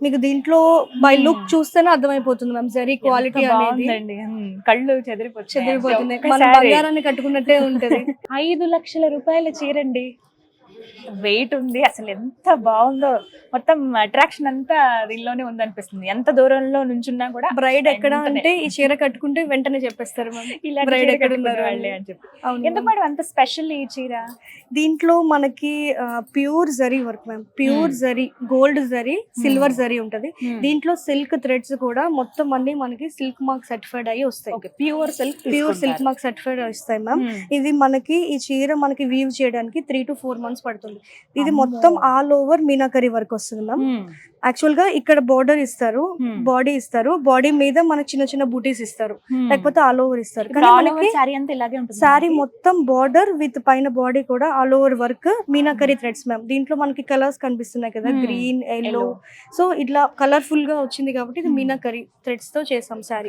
మీకు దీంట్లో by look చూస్తేనే అర్థమైపోతుంది మ్యామ్ జరీ క్వాలిటీ అనేది బాగుందండి. కళ్ళు చెదిరిపోతుంది. మన ఒక్కసారి. బంగారాన్ని కట్టుకున్నట్టే ఉంటది. 5 లక్షల రూపాయల చీరండి. వెయిట్ ఉంది, అసలు ఎంత బాగుందో. మొత్తం అట్రాక్షన్ అంతా దీనిలోనే ఉందనిపిస్తుంది. ఎంత దూరంలో నుంచున్నా కూడా బ్రైడ్ ఎక్కడ అంటే ఈ చీర కట్టుకుంటే వెంటనే చెప్పేస్తారు మ్యామ్ ఇలా బ్రైడ్ ఎక్కడ ఉన్నారు వాళ్ళే అని చెప్పి. అవును ఎందుకు మేడం అంత స్పెషల్ ఈ చీర? దీంట్లో మనకి pure zari work ma'am, pure zari, gold zari, silver zari ఉంటది. దీంట్లో సిల్క్ థ్రెడ్స్ కూడా మొత్తం అన్ని మనకి సిల్క్ మార్క్ సర్టిఫైడ్ అయ్యి వస్తాయి. ప్యూర్ సిల్క్ మార్క్ సర్టిఫైడ్ వస్తాయి మ్యామ్. ఇది మనకి ఈ చీర మనకి వీవ్ చేయడానికి 3 to 4 months పడుతుంది. ఇది మొత్తం ఆల్ ఓవర్ మీనాకరీ వర్క్ వస్తుంది మ్యామ్. యాక్చువల్ గా ఇక్కడ బోర్డర్ ఇస్తారు, బాడీ ఇస్తారు, బాడీ మీద మనకి చిన్న చిన్న బూటీస్ ఇస్తారు, లేకపోతే ఆల్ ఓవర్ ఇస్తారు. కానీ మనకి సారీ అంతా ఇలాగే ఉంటుంది. సారీ మొత్తం బార్డర్ విత్ పైన బాడీ కూడా all over work meenakari threads ma'am. దీంట్లో మనకి కలర్స్ కనిపిస్తున్నాయి కదా, గ్రీన్, ఎల్లో. సో ఇట్లా కలర్ఫుల్ గా వచ్చింది కాబట్టి ఇది మీనాకరీ థ్రెడ్స్ తో చేసాం సారీ.